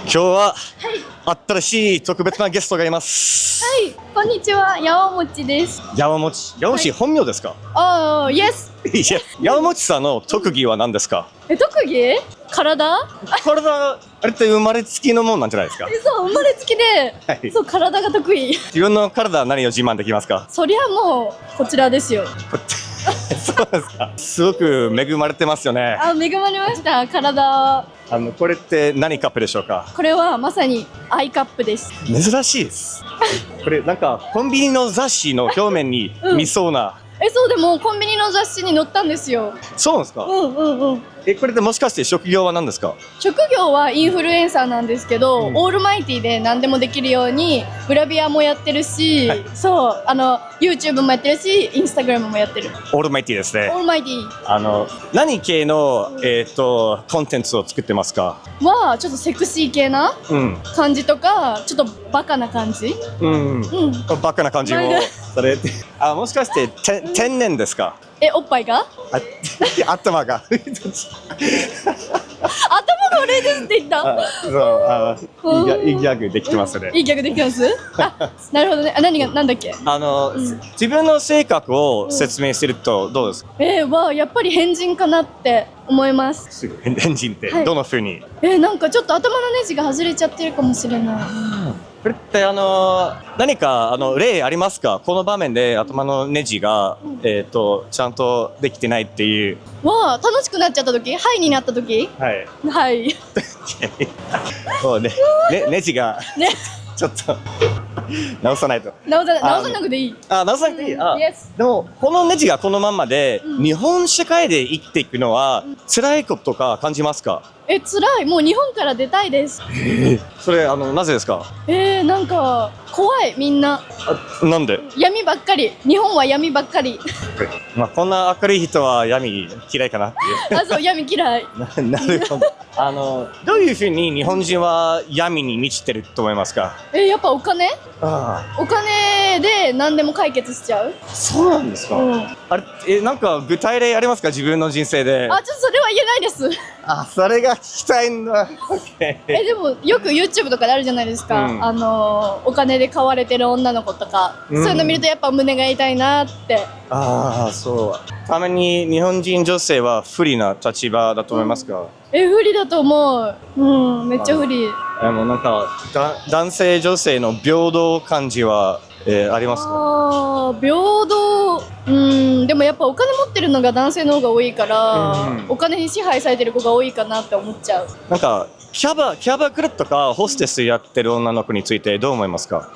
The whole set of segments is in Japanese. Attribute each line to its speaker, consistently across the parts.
Speaker 1: 今日は
Speaker 2: はい。
Speaker 1: 新しい特別なゲストがいます。
Speaker 2: はい。こんにちは。山持です。
Speaker 1: 山本。山本、本名ですか？
Speaker 2: ああ、イエス。
Speaker 1: いや、山本さんの特技は何ですか？
Speaker 2: 特技？体？
Speaker 1: 体、あれって生まれつきのもんなんじゃないですか？
Speaker 2: そう、生まれつきで、
Speaker 1: はい
Speaker 2: そう、体が得意。
Speaker 1: 自分の体は何を自慢できますか？
Speaker 2: そりゃもう、こちらですよ。
Speaker 1: そうですか。すごく恵まれてますよね。
Speaker 2: あ、恵まれました。体。
Speaker 1: これって何カップでしょうか？
Speaker 2: これはまさにアイカップです。
Speaker 1: 珍しいです。これなんかコンビニの雑誌の表面に見そうな。
Speaker 2: そうでもコンビニの雑誌に載ったんですよ。
Speaker 1: そうなんですか？
Speaker 2: うん。
Speaker 1: これってもしかして職業は何ですか？
Speaker 2: 職業はインフルエンサーなんですけど、オールマイティで何でもできるようにグラビアもやってるし、そう、YouTube もやってるし、インスタグラムもやってる。
Speaker 1: オールマイティですね。
Speaker 2: オールマイティ
Speaker 1: 何系のコンテンツを作ってますか？
Speaker 2: はちょっとセクシー系な
Speaker 1: うん
Speaker 2: 感じとか、ちょっとバカな感じ。
Speaker 1: バカな感じもそれもしかして天然ですか？
Speaker 2: おっぱいが？
Speaker 1: 頭が
Speaker 2: 頭が悪いですって言った。
Speaker 1: いいギャグできてますね。
Speaker 2: いいギャグできます？なるほどね。なんだっけ？
Speaker 1: 自分の性格を説明するとどうですか？
Speaker 2: やっぱり変人かなって思います。
Speaker 1: すぐ変人ってどの風に？
Speaker 2: なんかちょっと頭のネジが外れちゃってるかもしれない。
Speaker 1: これって何か例ありますか？この場面で頭のネジがちゃんとできてないっていう。
Speaker 2: 楽しくなっちゃった時、ハイになった時。はい。
Speaker 1: そうね、ネジが
Speaker 2: ね。
Speaker 1: ちょっと直さないと。
Speaker 2: 直さなくていい。
Speaker 1: 直さなくていい。
Speaker 2: Yes。
Speaker 1: でもこのネジがこのまんまで日本社会で生きていくのは辛いこととか感じますか？
Speaker 2: 辛い。もう日本から出たいです。
Speaker 1: それなぜですか？
Speaker 2: なんか怖い、みんな。
Speaker 1: なんで？
Speaker 2: 闇ばっかり。日本は闇ばっかり。
Speaker 1: こんな明るい人は闇嫌いかなっていう。
Speaker 2: そう、闇嫌い。
Speaker 1: なるほど。どういうふうに日本人は闇に満ちてると思いますか？
Speaker 2: やっぱお金？
Speaker 1: あ
Speaker 2: お金で何でも解決しちゃう。
Speaker 1: そうなんですか？あれなんか具体例ありますか？自分の人生で。
Speaker 2: ちょっとそれは言えないです。
Speaker 1: それが聞きたいんだ。
Speaker 2: でもよく YouTube とかであるじゃないですか。お金で買われてる女の子とか、そういうの見るとやっぱ胸が痛いなって。
Speaker 1: そう。たまに日本人女性は不利な立場だと思いますか？
Speaker 2: 不利だと思う。めっちゃ不利。
Speaker 1: もうなんか男性女性の平等感じは、ありますか？
Speaker 2: 平等。でもやっぱお金持ってるのが男性の方が多いから、お金に支配されてる子が多いかなって思っちゃう。
Speaker 1: なんかキャバクラとかホステスやってる女の子についてどう思いますか？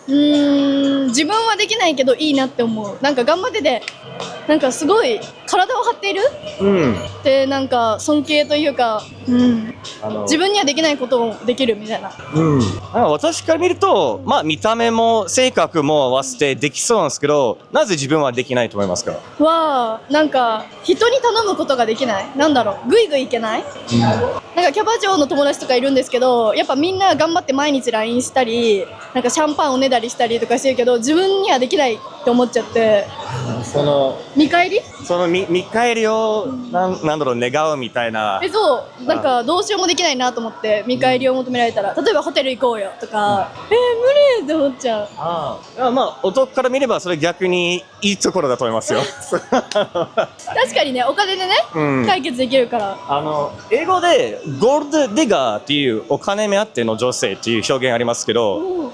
Speaker 2: 自分はできないけどいいなって思う。なんか頑張ってて、なんかすごい体を張っている、でなんか尊敬というか、自分にはできないことをできるみたいな。
Speaker 1: 私から見ると、見た目も性格も合わせてできそうなんですけど、なぜ自分はできないと思いますか？
Speaker 2: なんか人に頼むことができない。なんだろう、ぐいぐいいけない。なんかキャバ嬢の友達とかいるんですけど、やっぱみんな頑張って毎日 LINE したり、なんかシャンパンおねだりしたりとかしてるけど、自分にはできないって思っちゃって。見返り？
Speaker 1: 見返りをなんだろう、願うみたいな。
Speaker 2: そうなんかどうしようもできないなと思って、見返りを求められたら、例えばホテル行こうよとか、無理って思っちゃう。
Speaker 1: 男から見ればそれ逆にいいところだと思いますよ。
Speaker 2: 確かにね、お金でね、解決できるから。
Speaker 1: 英語でゴールドディガーっていうお金目当ての女性っていう表現ありますけど、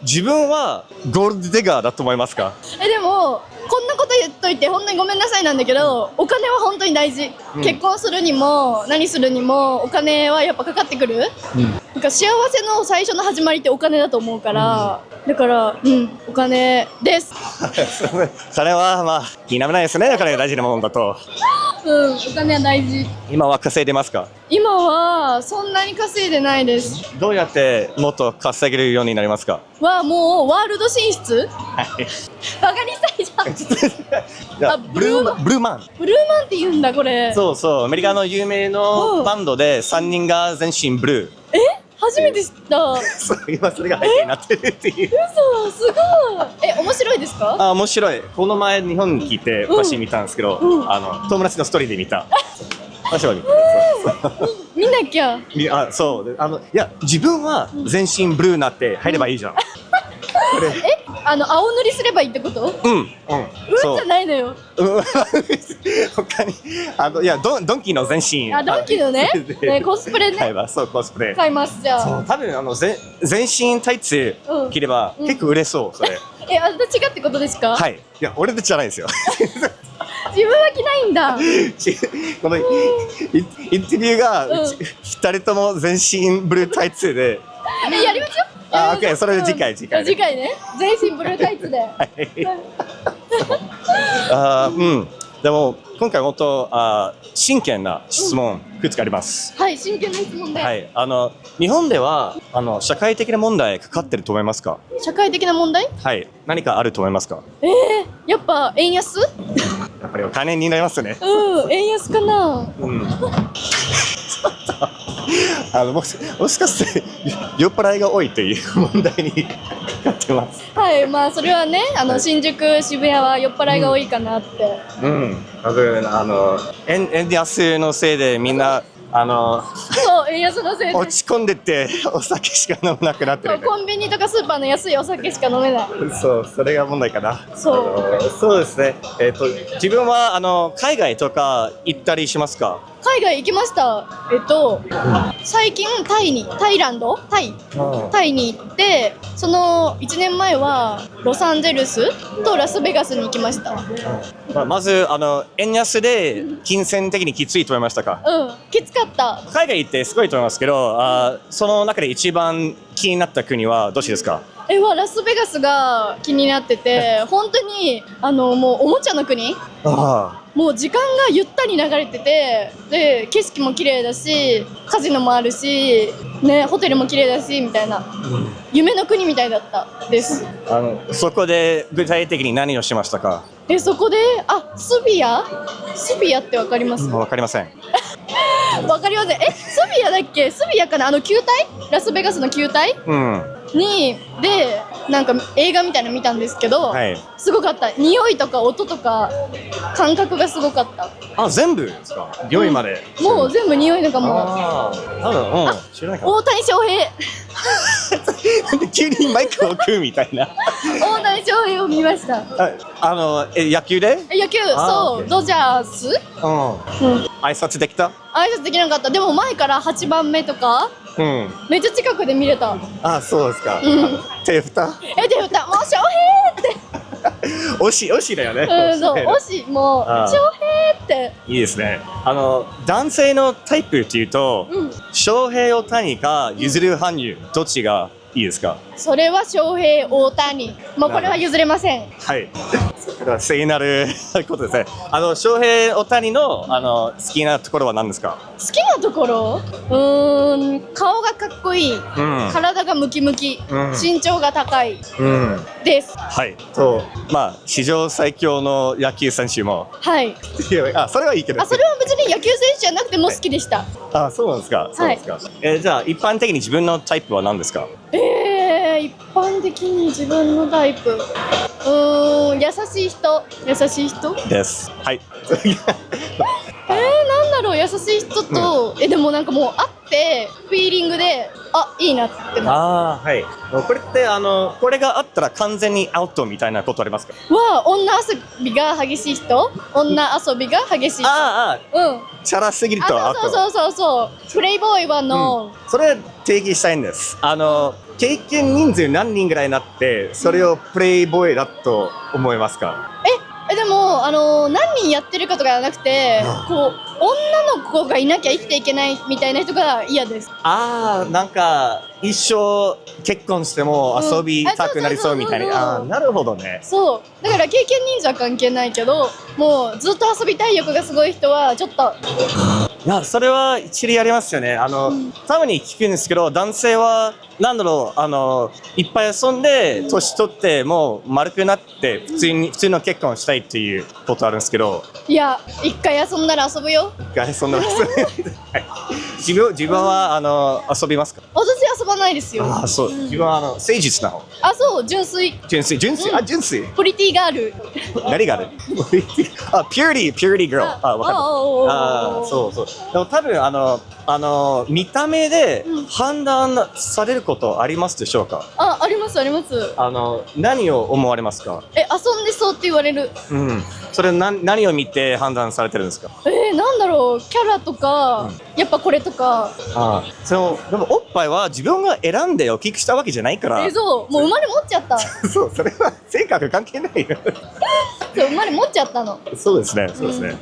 Speaker 1: 自分はゴールドディガーだと思いますか？
Speaker 2: でもこんなこと言っといて本当にごめんなさいなんだけど、お金は本当に大事。結婚するにも何するにもお金はやっぱかかってくる。なんか幸せの最初の始まりってお金だと思うから、だからお金です。
Speaker 1: それは否めないですね。お金が大事なものだと。
Speaker 2: お金は大事。
Speaker 1: 今は稼いでますか？今
Speaker 2: はそんなに稼いでないです。
Speaker 1: どうやってもっと稼げるようになりますか？
Speaker 2: もうワールド進出？バカにしたいじゃん。
Speaker 1: ブルーマン
Speaker 2: って言うんだこれ。
Speaker 1: そう、アメリカの有名のバンドで3人が全身ブルー。
Speaker 2: 初めて知った。
Speaker 1: 今それが背景になってるっていう。
Speaker 2: 嘘、すごい。面白いですか？
Speaker 1: 面白い。この前日本に来て昔見たんですけど、友達のストーリーで見た。面白い。
Speaker 2: 見なきゃ。
Speaker 1: そう。いや、自分は全身ブルーになって入ればいいじゃん。これ。
Speaker 2: 青塗りすればいいってこと？
Speaker 1: うん。
Speaker 2: じゃないのよ。
Speaker 1: 他に、いや、ドンキの全身。
Speaker 2: ドンキのね。コスプレね。
Speaker 1: そう、コスプレ。
Speaker 2: 買います、じゃあ。
Speaker 1: そう、多分、全身タイツ着れば、結構売れそう、それ。
Speaker 2: 私がってことですか？
Speaker 1: はい。いや、俺じゃないですよ。
Speaker 2: 自分は着ないんだ。
Speaker 1: このインタビューが、2人とも全身ブルータイツで。
Speaker 2: やりましょう。
Speaker 1: オッケー、それで次回。
Speaker 2: 次回ね。全身ブルータイツで。
Speaker 1: でも今回もっと真剣な質問いくつかあります。
Speaker 2: はい、真剣な質問で。
Speaker 1: はい、日本では社会的な問題かかってると思いますか？
Speaker 2: 社会的な問題？
Speaker 1: はい、何かあると思いますか？
Speaker 2: やっぱ円安？
Speaker 1: やっぱりお金になりますね。
Speaker 2: 円安かな。
Speaker 1: もしかして酔っ払いが多いという問題にかかってます。
Speaker 2: はい、まあそれはね、新宿渋谷は酔っ払いが多いかなって。
Speaker 1: 多分円安のせいでみんな
Speaker 2: そう、円安のせいで
Speaker 1: 落ち込んでてお酒しか飲めなくなってる。
Speaker 2: コンビニとかスーパーの安いお酒しか飲めない。
Speaker 1: そう、それが問題かな。
Speaker 2: そう
Speaker 1: ですね。自分は海外とか行ったりしますか？
Speaker 2: 海外行きました。最近タイに行って、その1年前はロサンゼルスとラスベガスに行きました。
Speaker 1: まず円安で金銭的にきついと思いましたか？
Speaker 2: きつかった。
Speaker 1: 海外行ってすごいと思いますけど、その中で一番気になった国はどっちですか？
Speaker 2: ラスベガスが気になってて、本当にもうおもちゃの国。もう時間がゆったり流れてて、で景色も綺麗だし、カジノもあるし、ね、ホテルも綺麗だしみたいな、夢の国みたいだったです。
Speaker 1: そこで具体的に何をしましたか？
Speaker 2: そこでスビアってわかります？
Speaker 1: わかりません。
Speaker 2: わかりません。スビアだっけ？スビアかな、球体？ラスベガスの球体？でなんか映画みたいなの見たんですけど、すごかった。匂いとか音とか感覚がすごかった。
Speaker 1: 全部ですか？匂いまで。
Speaker 2: もう全部匂いとかも。
Speaker 1: 知らないか。
Speaker 2: 大谷翔平。
Speaker 1: 急にマイクを置くみたいな。
Speaker 2: 大谷翔平を見ました。
Speaker 1: 野球で？
Speaker 2: 野球、そう、ドジャース。
Speaker 1: 挨拶できた？
Speaker 2: 挨拶できなかった。でも前から8番目とか。めっちゃ近くで見れた。
Speaker 1: そうですか。手振った？
Speaker 2: 手振った。もう翔平って。
Speaker 1: 惜しいだよね。
Speaker 2: そう、惜しい。もう翔平って。
Speaker 1: いいですね。男性のタイプっていうと、翔平大谷か譲る羽生、どっちがいいですか？
Speaker 2: それは翔平大谷。もうこれは譲れません。
Speaker 1: はい。聖なることですね。翔平大谷の好きなところは何ですか？
Speaker 2: 好きなところ？顔がかっこいい。体がムキムキ。身長が高い。です。
Speaker 1: はい。史上最強の野球選手も。
Speaker 2: はい。
Speaker 1: それはいいけど。
Speaker 2: それは別に野球選手じゃなくても好きでした。
Speaker 1: そうなんですか。そうですか。じゃあ一般的に自分のタイプは何ですか？
Speaker 2: 一般的に自分のタイプ、優しい人
Speaker 1: です。はい。
Speaker 2: なんだろう、優しい人と、でもなんかもう会ってフィーリングでいいなってな
Speaker 1: はい。これってこれがあったら完全にアウトみたいなことありますか？
Speaker 2: 女遊びが激しい人、女遊びが激しい人。
Speaker 1: チャラすぎるとアウト。
Speaker 2: そうプレイボーイはノー。
Speaker 1: それ定義したいんです。経験人数何人ぐらいになってそれをプレイボーイだと思いますか？
Speaker 2: でも何人やってるかとかじゃなくて、こう女の子がいなきゃ生きていけないみたいな人が嫌です。
Speaker 1: なんか一生結婚しても遊びたくなりそうみたいな。なるほどね。
Speaker 2: そうだから経験人数は関係ないけど、もうずっと遊びたい欲がすごい人はちょっと。
Speaker 1: いや、それは一理ありますよね。たまに聞くんですけど、男性はなんだろう、いっぱい遊んで年取ってもう丸くなって普通の結婚したいっていうことあるんですけど。
Speaker 2: いや、一回遊んだら遊ぶよ。
Speaker 1: 一回遊んだら遊ぶ。自分は遊びますか？
Speaker 2: 私遊ばないですよ。
Speaker 1: そう。自分は誠実な方。
Speaker 2: そう、純粋。
Speaker 1: 純粋。
Speaker 2: プリティガール。
Speaker 1: 何がある？ピューリーガール。わかる。そう。でも多分見た目で判断されることありますでしょうか？
Speaker 2: ありますあります。
Speaker 1: 何を思われますか？
Speaker 2: 遊んでそうって言われる。
Speaker 1: うん。それ何を見て判断されてるんですか？
Speaker 2: なんだろう、キャラとか、やっぱこれとか。
Speaker 1: でもおっぱいは自分が選んで大きくしたわけじゃないから。
Speaker 2: そう、もう生まれ持っちゃった。
Speaker 1: そう、それは性格関係ないよ。
Speaker 2: そう、生まれ持っちゃったの。
Speaker 1: そうですね、そうですね。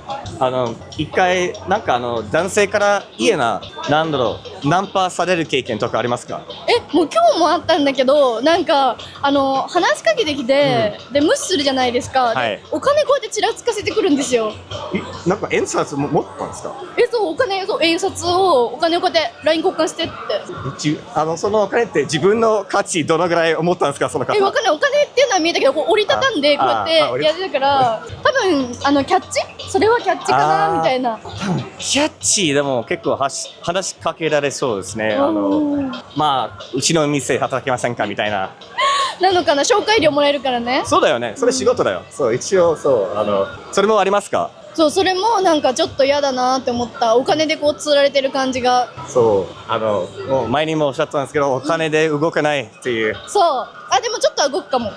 Speaker 1: 一回なんか男性から嫌な、なんだろう、ナンパされる経験とかありますか？
Speaker 2: もう今日もあったんだけど、なんか話しかけてきて、で無視するじゃないですか。
Speaker 1: はい
Speaker 2: でお金こうやってちらつかせてくるんですよ。
Speaker 1: なんか円札も持ったんですか？
Speaker 2: そう、円札をお金をこうやって LINE 交換してって。
Speaker 1: そのお金って自分の価値どのぐらい思ったんですか、その方？
Speaker 2: わかんない、お金っていうのは見えたけど、こう折りたたんでこうやってやってたから、多分キャッチ？それはキャッチかなみたいな。
Speaker 1: キャッチでも結構話しかけられそうですね。うちの店働きませんかみたいな。
Speaker 2: なのかな、紹介料もらえるからね。
Speaker 1: そうだよね、それ仕事だよ。そう、一応そうそれもありますか？
Speaker 2: そう、それもなんかちょっと嫌だなって思った。お金でこう釣られてる感じが。
Speaker 1: そうもう前にもおっしゃったんですけど、お金で動かないっていう。
Speaker 2: そう、でもちょっとは動くかも。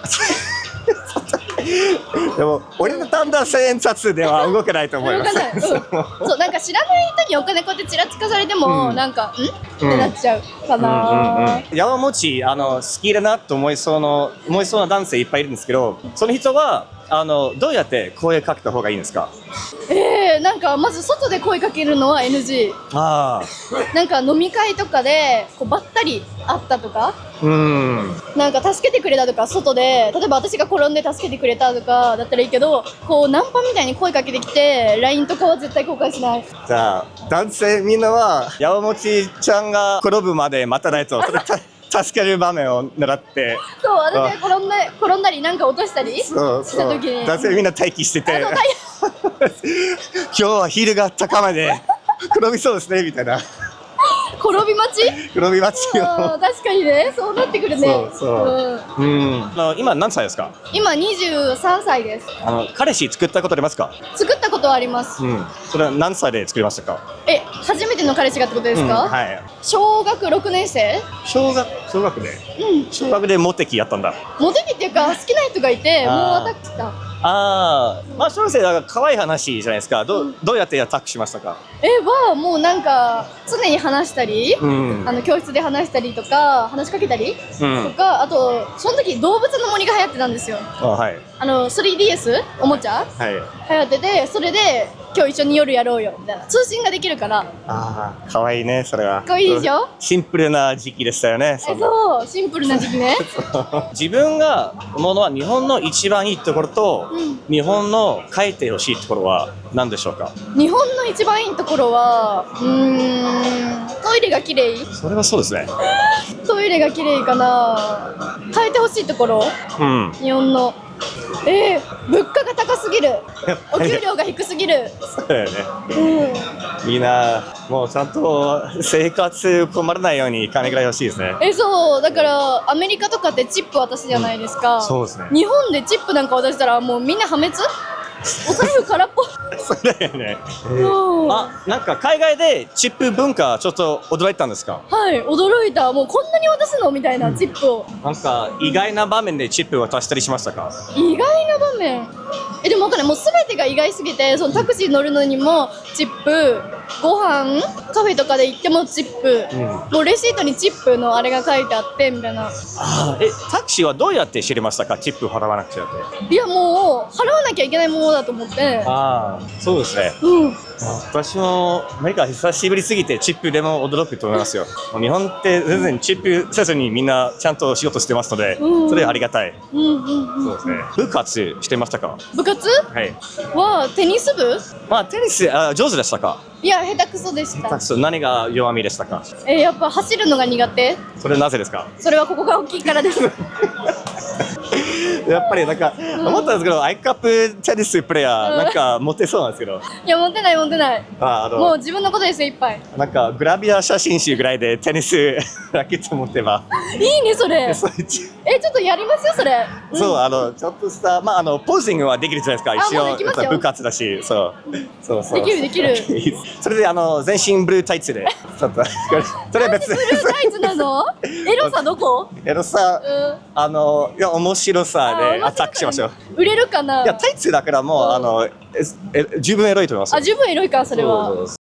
Speaker 1: でも俺の単な1000円札では動けないと思います。
Speaker 2: 動かない。そう、なんか知らない人にお金こうやってちらつかされても、なんかってなっちゃうかな。
Speaker 1: 山持ち好きだなと思いそうな男性いっぱいいるんですけど、その人はどうやって声かけた方がいいんですか？
Speaker 2: なんかまず外で声かけるのは NG。なんか飲み会とかでこうばったり会ったとか、なんか助けてくれたとか、外で例えば私が転んで助けてくれたとかだったらいいけど、こうナンパみたいに声かけてきて LINE とかは絶対交換しない。
Speaker 1: じゃあ男性みんなは山持ちゃんが転ぶまで待たないと、それ助ける場面を狙って。
Speaker 2: そう、私が転んだりなんか落としたりした時に、
Speaker 1: 男性みんな待機してて今日はヒールが高めで転びそうですねみたいな。
Speaker 2: 転び待ち？
Speaker 1: 転び待ちを。
Speaker 2: 確かにね、そうなってくるね。
Speaker 1: 今何歳ですか？
Speaker 2: 今23歳です。
Speaker 1: 彼氏作ったことありますか？
Speaker 2: 作ったことはあります。
Speaker 1: それは何歳で作りましたか？
Speaker 2: 初めての彼氏がってことですか？
Speaker 1: はい。
Speaker 2: 小学6年生？
Speaker 1: 小学で？小学でモテ期やったんだ。
Speaker 2: モテ期っていうか、好きな人がいて、もうアタックした。
Speaker 1: 小学生だから可愛い話じゃないですか。どうやってアタックしましたか？
Speaker 2: もうなんか常に話したり、教室で話したりとか、話しかけたりとか、あとその時動物の森が流行ってたんですよ。3DS おもちゃ流行ってて、それで今日一緒に夜やろうよみたいな、通信ができるから。
Speaker 1: 可愛いね、それは。
Speaker 2: 可愛いでしょ？
Speaker 1: シンプルな時期でしたよね。
Speaker 2: そう、シンプルな時期ね。
Speaker 1: 自分が思うのは、日本の一番いいところと、日本の変えてほしいところは何でしょうか？
Speaker 2: 日本の一番いいところはトイレが綺麗。
Speaker 1: それはそうですね。
Speaker 2: トイレが綺麗かな。変えてほしいところ、日本の物価が高すぎる、お給料が低すぎる。
Speaker 1: そうだよね。みんなもうちゃんと生活困らないように金ぐらい欲しいですね。
Speaker 2: そうだからアメリカとかってチップ渡すじゃないですか。
Speaker 1: そうですね。
Speaker 2: 日本でチップなんか渡したらもうみんな破滅。お財布空っぽ。
Speaker 1: そうだよね。なんか海外でチップ文化ちょっと驚いたんですか？
Speaker 2: はい、驚いた。もうこんなに渡すのみたいなチップを。
Speaker 1: なんか意外な場面でチップ渡したりしましたか？
Speaker 2: 意外な場面。でも分かんない。もう全てが意外すぎて、そのタクシー乗るのにもチップ、ご飯カフェとかで行ってもチップ、もうレシートにチップのあれが書いてあってみたいな。
Speaker 1: タクシーはどうやって知りましたか？チップ払わなくちゃって。
Speaker 2: いや、もう払わなきゃいけないものだと思って。
Speaker 1: そうですね。私もアメリカ久しぶりすぎてチップでも驚くと思いますよ。日本って全然チップせずにみんなちゃんと仕事してますので、それありがたい。そうですね。部活してましたか？
Speaker 2: 部活はテニス部？
Speaker 1: テニス上手でしたか？
Speaker 2: いや、下手くそでした。
Speaker 1: 何が弱みでしたか？
Speaker 2: やっぱ走るのが苦手。
Speaker 1: それなぜですか？
Speaker 2: それはここが大きいからです。
Speaker 1: やっぱりなんか、思ったんですけど、アイカップテニスプレイヤー、なんかモテそうなんですけど、
Speaker 2: いや、持ってない持ってない。
Speaker 1: あ
Speaker 2: もう自分のことですよ、いっぱい。
Speaker 1: なんかグラビア写真集ぐらいでテニスラケット持ってば、
Speaker 2: いいね、それ。
Speaker 1: そう
Speaker 2: ちょっとやりますよ、それ。
Speaker 1: そうちょっとした、まあポージングはできるじゃないですか、一応
Speaker 2: もうできますよ
Speaker 1: 部活だし、そう。
Speaker 2: できるできる。
Speaker 1: それで全身ブルータイツで、ちょっと、それは別
Speaker 2: ブルータイツなの？エロさどこ？
Speaker 1: エロさ、いや面白さでアタックしましょう。
Speaker 2: 売れるかな？
Speaker 1: いやタイツだからもう十分エロいと思いますよ。
Speaker 2: 十分エロいか、それは。
Speaker 1: そう